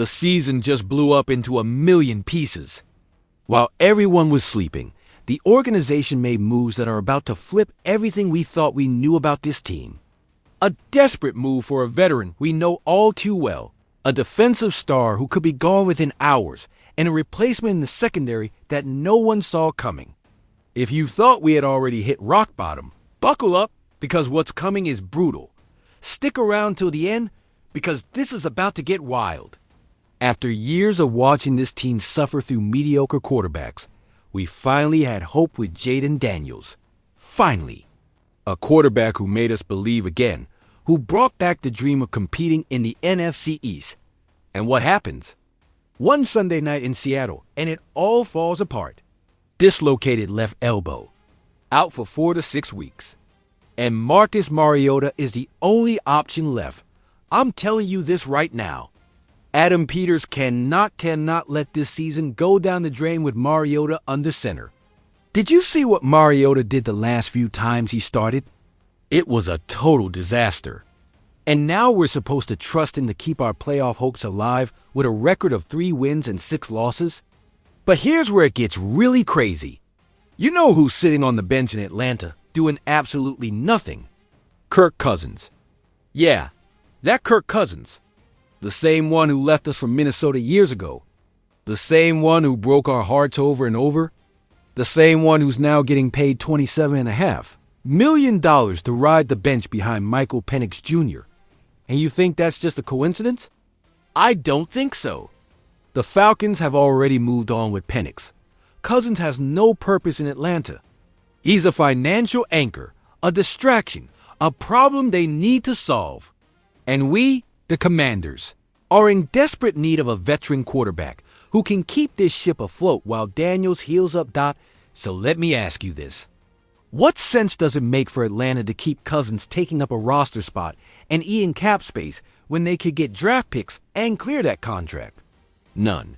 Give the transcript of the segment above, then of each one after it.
The season just blew up into a million pieces. While everyone was sleeping, the organization made moves that are about to flip everything we thought we knew about this team. A desperate move for a veteran we know all too well, a defensive star who could be gone within hours, and a replacement in the secondary that no one saw coming. If you thought we had already hit rock bottom, buckle up, because what's coming is brutal. Stick around till the end, because this is about to get wild. After years of watching this team suffer through mediocre quarterbacks, we finally had hope with Jayden Daniels. Finally. A quarterback who made us believe again, who brought back the dream of competing in the NFC East. And what happens? One Sunday night in Seattle, and it all falls apart. Dislocated left elbow. Out for 4 to 6 weeks. And Marcus Mariota is the only option left. I'm telling you this right now. Adam Peters cannot let this season go down the drain with Mariota under center. Did you see what Mariota did the last few times he started? It was a total disaster. And now we're supposed to trust him to keep our playoff hopes alive with a record of 3 wins and 6 losses? But here's where it gets really crazy. You know who's sitting on the bench in Atlanta, doing absolutely nothing? Kirk Cousins. Yeah, that Kirk Cousins. The same one who left us from Minnesota years ago. The same one who broke our hearts over and over. The same one who's now getting paid $27.5 million to ride the bench behind Michael Penix Jr. And you think that's just a coincidence? I don't think so. The Falcons have already moved on with Penix. Cousins has no purpose in Atlanta. He's a financial anchor, a distraction, a problem they need to solve. And we, the Commanders, are in desperate need of a veteran quarterback who can keep this ship afloat while Daniels heals up. So let me ask you this. What sense does it make for Atlanta to keep Cousins taking up a roster spot and eating cap space when they could get draft picks and clear that contract? None.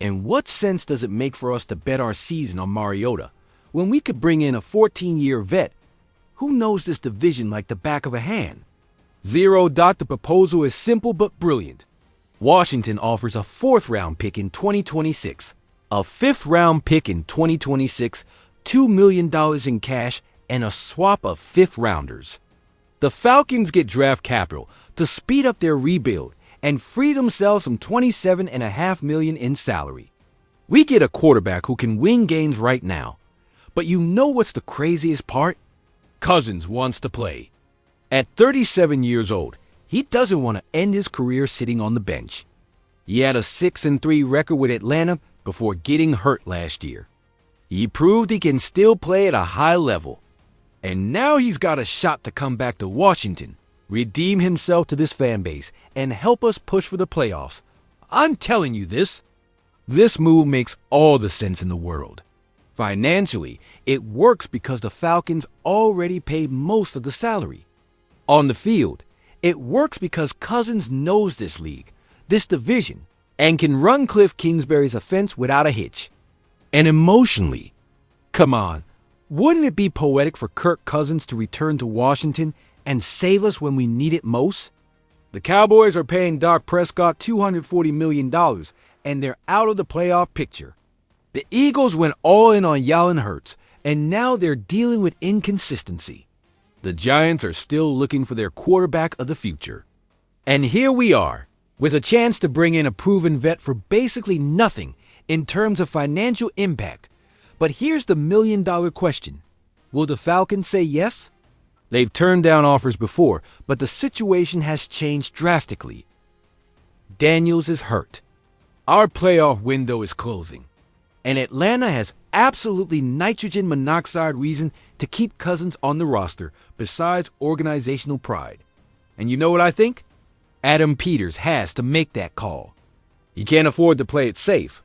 And what sense does it make for us to bet our season on Mariota when we could bring in a 14-year vet who knows this division like the back of a hand? The proposal is simple but brilliant. Washington offers a 4th-round pick in 2026, a 5th-round pick in 2026, $2 million in cash, and a swap of 5th-rounders. The Falcons get draft capital to speed up their rebuild and free themselves from $27.5 million in salary. We get a quarterback who can win games right now. But you know what's the craziest part? Cousins wants to play. At 37 years old, he doesn't want to end his career sitting on the bench. He had a 6-3 record with Atlanta before getting hurt last year. He proved he can still play at a high level. And now he's got a shot to come back to Washington, redeem himself to this fan base, and help us push for the playoffs. I'm telling you this. This move makes all the sense in the world. Financially, it works because the Falcons already paid most of the salary. On the field, it works because Cousins knows this league, this division, and can run Cliff Kingsbury's offense without a hitch. And emotionally, come on, wouldn't it be poetic for Kirk Cousins to return to Washington and save us when we need it most? The Cowboys are paying Dak Prescott $240 million, and they're out of the playoff picture. The Eagles went all in on Jalen Hurts, and now they're dealing with inconsistency. The Giants are still looking for their quarterback of the future. And here we are, with a chance to bring in a proven vet for basically nothing in terms of financial impact. But here's the million-dollar question. Will the Falcons say yes? They've turned down offers before, but the situation has changed drastically. Daniels is hurt. Our playoff window is closing. And Atlanta has absolutely nitrogen monoxide reason to keep Cousins on the roster besides organizational pride. And you know what I think? Adam Peters has to make that call. He can't afford to play it safe.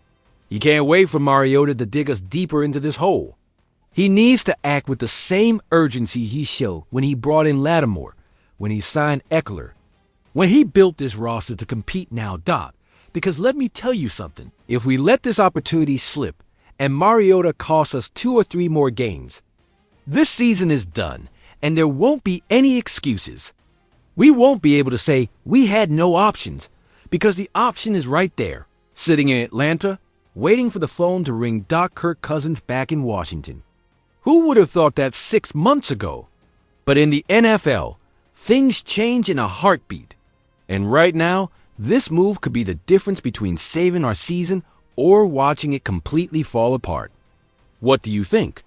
He can't wait for Mariota to dig us deeper into this hole. He needs to act with the same urgency he showed when he brought in Lattimore, when he signed Eckler, when he built this roster to compete now, Doc. Because let me tell you something, if we let this opportunity slip and Mariota costs us 2 or 3 more games, this season is done and there won't be any excuses. We won't be able to say we had no options Because the option is right there, sitting in Atlanta, waiting for the phone to ring Kirk Cousins back in Washington. Who would have thought that 6 months ago? But in the NFL, things change in a heartbeat. And right now, this move could be the difference between saving our season or watching it completely fall apart. What do you think?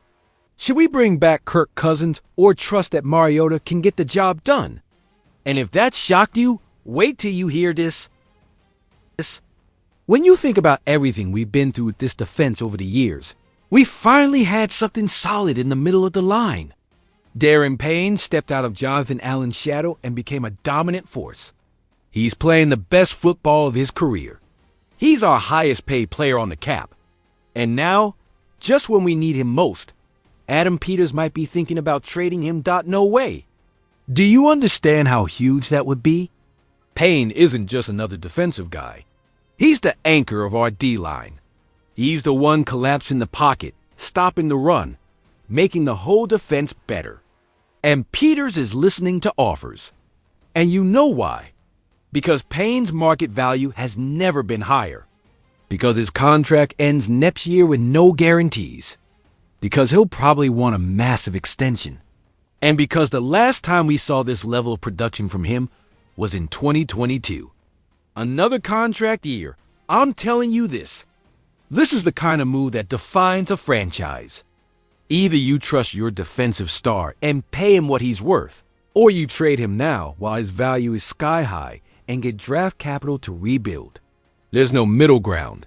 Should we bring back Kirk Cousins or trust that Mariota can get the job done? And if that shocked you, wait till you hear this. When you think about everything we've been through with this defense over the years, we finally had something solid in the middle of the line. Daron Payne stepped out of Jonathan Allen's shadow and became a dominant force. He's playing the best football of his career. He's our highest paid player on the cap. And now, just when we need him most, Adam Peters might be thinking about trading him. No way. Do you understand how huge that would be? Payne isn't just another defensive guy. He's the anchor of our D-line. He's the one collapsing the pocket, stopping the run, making the whole defense better. And Peters is listening to offers. And you know why. Because Payne's market value has never been higher. Because his contract ends next year with no guarantees. Because he'll probably want a massive extension. And because the last time we saw this level of production from him was in 2022. Another contract year. I'm telling you this. This is the kind of move that defines a franchise. Either you trust your defensive star and pay him what he's worth, or you trade him now while his value is sky high and get draft capital to rebuild. There's no middle ground.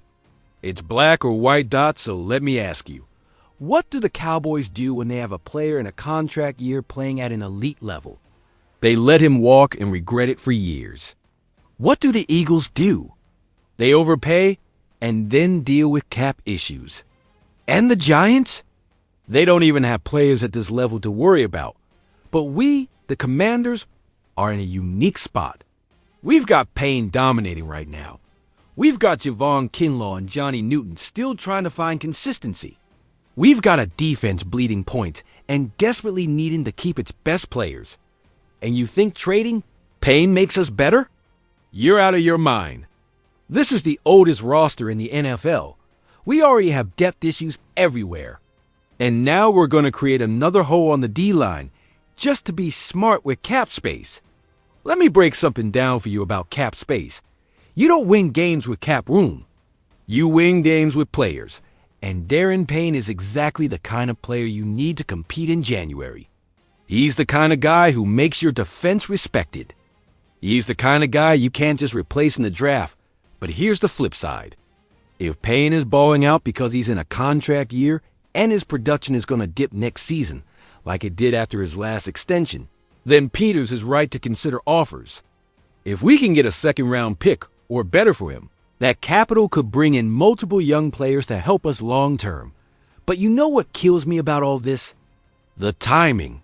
It's black or white dots, so let me ask you. What do the Cowboys do when they have a player in a contract year playing at an elite level? They let him walk and regret it for years. What do the Eagles do? They overpay and then deal with cap issues. And the Giants? They don't even have players at this level to worry about. But we, the Commanders, are in a unique spot. We've got Payne dominating right now. We've got Javon Kinlaw and Johnny Newton still trying to find consistency. We've got a defense bleeding points and desperately needing to keep its best players. And you think trading Payne makes us better? You're out of your mind. This is the oldest roster in the NFL. We already have depth issues everywhere. And now we're going to create another hole on the D-line just to be smart with cap space. Let me break something down for you about cap space. You don't win games with cap room. You win games with players. And Daron Payne is exactly the kind of player you need to compete in January. He's the kind of guy who makes your defense respected. He's the kind of guy you can't just replace in the draft. But here's the flip side. If Payne is balling out because he's in a contract year and his production is going to dip next season, like it did after his last extension, then Peters is right to consider offers. If we can get a second-round pick or better for him, that capital could bring in multiple young players to help us long-term. But you know what kills me about all this? The timing.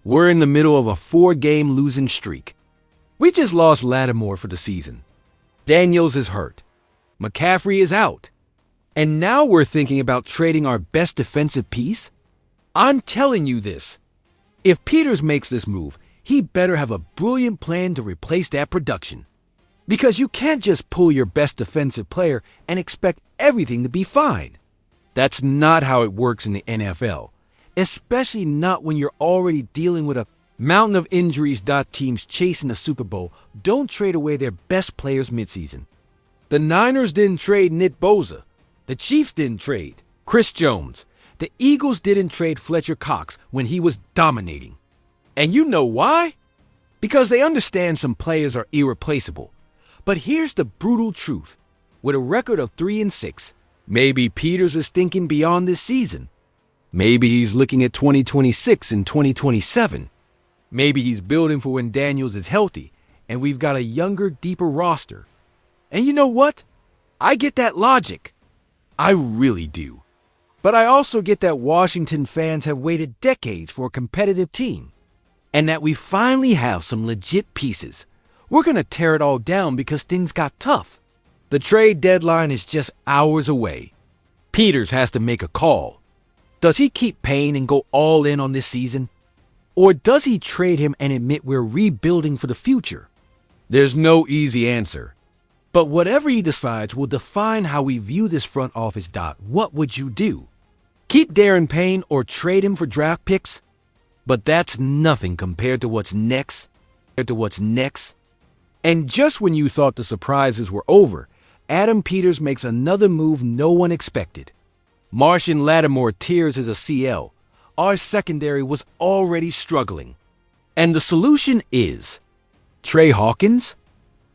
We're in the middle of a 4-game losing streak. We just lost Lattimore for the season. Daniels is hurt. McCaffrey is out. And now we're thinking about trading our best defensive piece? I'm telling you this. If Peters makes this move, he better have a brilliant plan to replace that production. Because you can't just pull your best defensive player and expect everything to be fine. That's not how it works in the NFL. Especially not when you're already dealing with a mountain of injuries. Teams chasing the Super Bowl don't trade away their best players midseason. The Niners didn't trade Nick Bosa. The Chiefs didn't trade Chris Jones. The Eagles didn't trade Fletcher Cox when he was dominating. And you know why? Because they understand some players are irreplaceable. But here's the brutal truth. With a record of 3-6, maybe Peters is thinking beyond this season. Maybe he's looking at 2026 and 2027. Maybe he's building for when Daniels is healthy and we've got a younger, deeper roster. And you know what? I get that logic. I really do. But I also get that Washington fans have waited decades for a competitive team. And that we finally have some legit pieces. We're going to tear it all down because things got tough. The trade deadline is just hours away. Peters has to make a call. Does he keep Payne and go all in on this season? Or does he trade him and admit we're rebuilding for the future? There's no easy answer. But whatever he decides will define how we view this front office. What would you do? Keep Daron Payne or trade him for draft picks? But that's nothing compared to what's next. And just when you thought the surprises were over, Adam Peters makes another move no one expected. Marshon Lattimore tears his ACL. Our secondary was already struggling. And the solution is Trey Hawkins,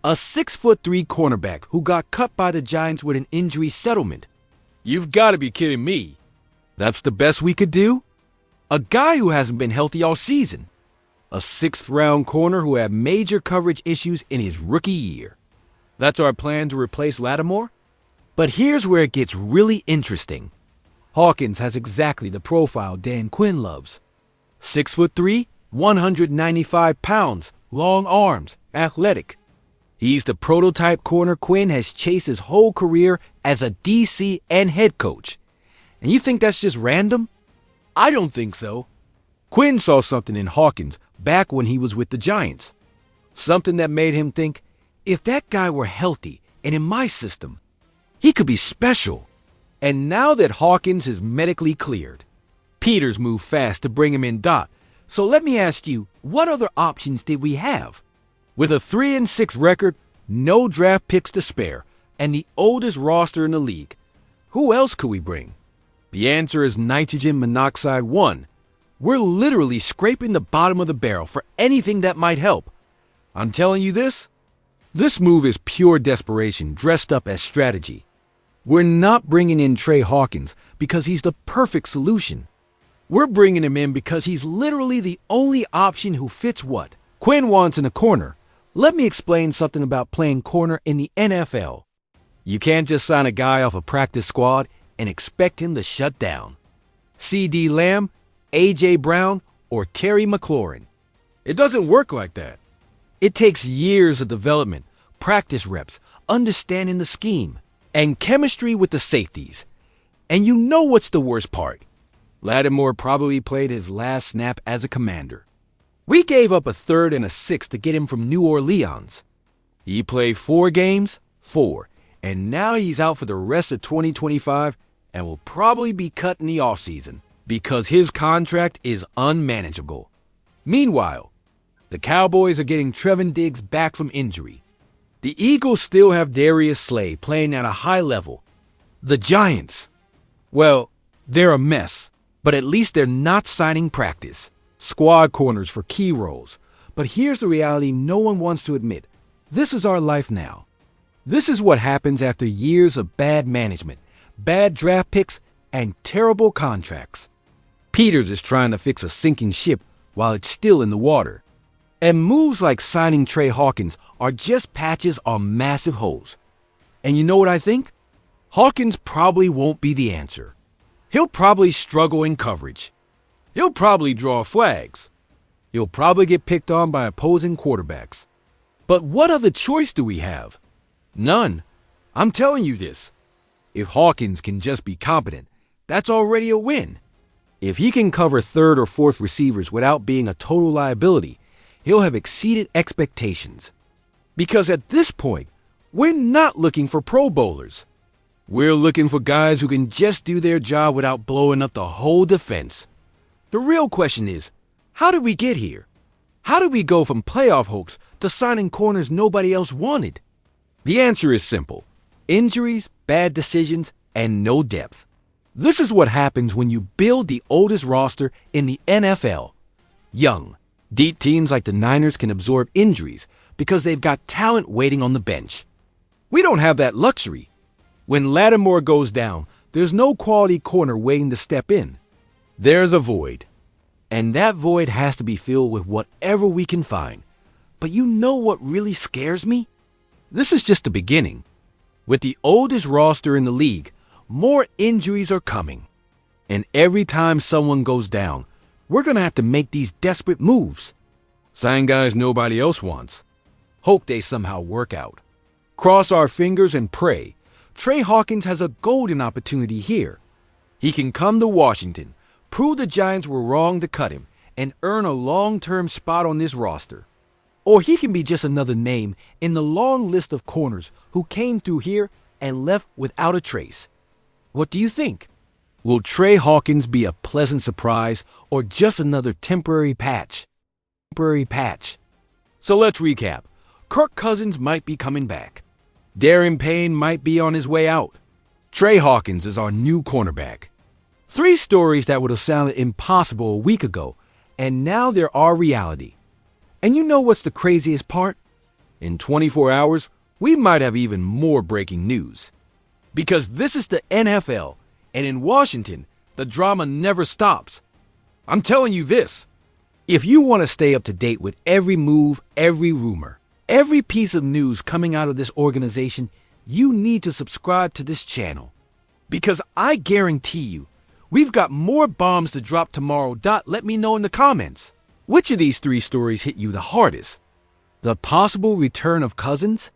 a 6'3" cornerback who got cut by the Giants with an injury settlement. You've got to be kidding me. That's the best we could do? A guy who hasn't been healthy all season. A 6th-round corner who had major coverage issues in his rookie year. That's our plan to replace Lattimore? But here's where it gets really interesting. Hawkins has exactly the profile Dan Quinn loves. 6'3", 195 pounds, long arms, athletic. He's the prototype corner Quinn has chased his whole career as a DC and head coach. And you think that's just random? I don't think so. Quinn saw something in Hawkins back when he was with the Giants. Something that made him think, if that guy were healthy and in my system, he could be special. And now that Hawkins is medically cleared, Peters moved fast to bring him in. So let me ask you, what other options did we have? With a 3-6 record, no draft picks to spare, and the oldest roster in the league, who else could we bring? The answer is nitrogen monoxide 1. We're literally scraping the bottom of the barrel for anything that might help. I'm telling you this move is pure desperation dressed up as strategy. We're not bringing in Trey Hawkins because he's the perfect solution. We're bringing him in because he's literally the only option who fits what Quinn wants in a corner. Let me explain something about playing corner in the NFL. You can't just sign a guy off a practice squad and expect him to shut down. C.D. Lamb, A.J. Brown, or Terry McLaurin. It doesn't work like that. It takes years of development, practice reps, understanding the scheme, and chemistry with the safeties. And you know what's the worst part? Lattimore probably played his last snap as a Commander. We gave up a 3rd and a 6th to get him from New Orleans. He played 4 games, and now he's out for the rest of 2025 and will probably be cut in the offseason because his contract is unmanageable. Meanwhile, the Cowboys are getting Trevon Diggs back from injury. The Eagles still have Darius Slay playing at a high level. The Giants, well, they're a mess, but at least they're not signing practice. Squad corners for key roles. But here's the reality no one wants to admit. This is our life now. This is what happens after years of bad management, bad draft picks, and terrible contracts. Peters is trying to fix a sinking ship while it's still in the water. And moves like signing Trey Hawkins are just patches on massive holes. And you know what I think? Hawkins probably won't be the answer. He'll probably struggle in coverage. He'll probably draw flags. He'll probably get picked on by opposing quarterbacks. But what other choice do we have? None. I'm telling you this. If Hawkins can just be competent, that's already a win. If he can cover 3rd or 4th receivers without being a total liability, he'll have exceeded expectations. Because at this point, we're not looking for Pro Bowlers. We're looking for guys who can just do their job without blowing up the whole defense. The real question is, how did we get here? How did we go from playoff hopes to signing corners nobody else wanted? The answer is simple. Injuries, bad decisions, and no depth. This is what happens when you build the oldest roster in the NFL. Young, deep teams like the Niners can absorb injuries because they've got talent waiting on the bench. We don't have that luxury. When Lattimore goes down, there's no quality corner waiting to step in. There's a void. And that void has to be filled with whatever we can find. But you know what really scares me? This is just the beginning. With the oldest roster in the league, more injuries are coming. And every time someone goes down, we're going to have to make these desperate moves. Sign guys nobody else wants. Hope they somehow work out. Cross our fingers and pray. Trey Hawkins has a golden opportunity here. He can come to Washington, prove the Giants were wrong to cut him, and earn a long-term spot on this roster. Or he can be just another name in the long list of corners who came through here and left without a trace. What do you think? Will Trey Hawkins be a pleasant surprise or just another temporary patch? So let's recap. Kirk Cousins might be coming back. Daron Payne might be on his way out. Trey Hawkins is our new cornerback. 3 stories that would have sounded impossible a week ago, and now they're our reality. And you know what's the craziest part? In 24 hours, we might have even more breaking news. Because this is the NFL, and in Washington, the drama never stops. I'm telling you this. If you want to stay up to date with every move, every rumor, every piece of news coming out of this organization, you need to subscribe to this channel. Because I guarantee you, we've got more bombs to drop tomorrow. Let me know in the comments. Which of these 3 stories hit you the hardest? The possible return of Cousins?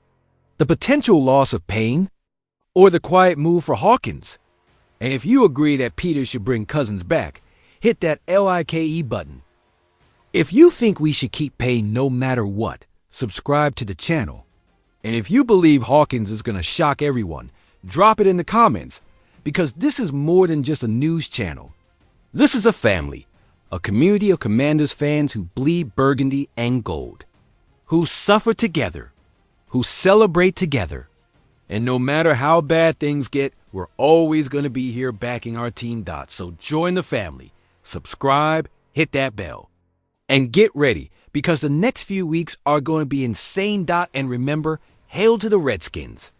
The potential loss of Payne? Or the quiet move for Hawkins? And if you agree that Peter should bring Cousins back, hit that LIKE button. If you think we should keep Payne no matter what, subscribe to the channel. And if you believe Hawkins is going to shock everyone, drop it in the comments, because this is more than just a news channel. This is a family, a community of Commanders fans who bleed burgundy and gold, who suffer together, who celebrate together. And no matter how bad things get, we're always going to be here backing our team. So join the family, subscribe, hit that bell. And get ready, because the next few weeks are going to be insane. And remember, hail to the Redskins.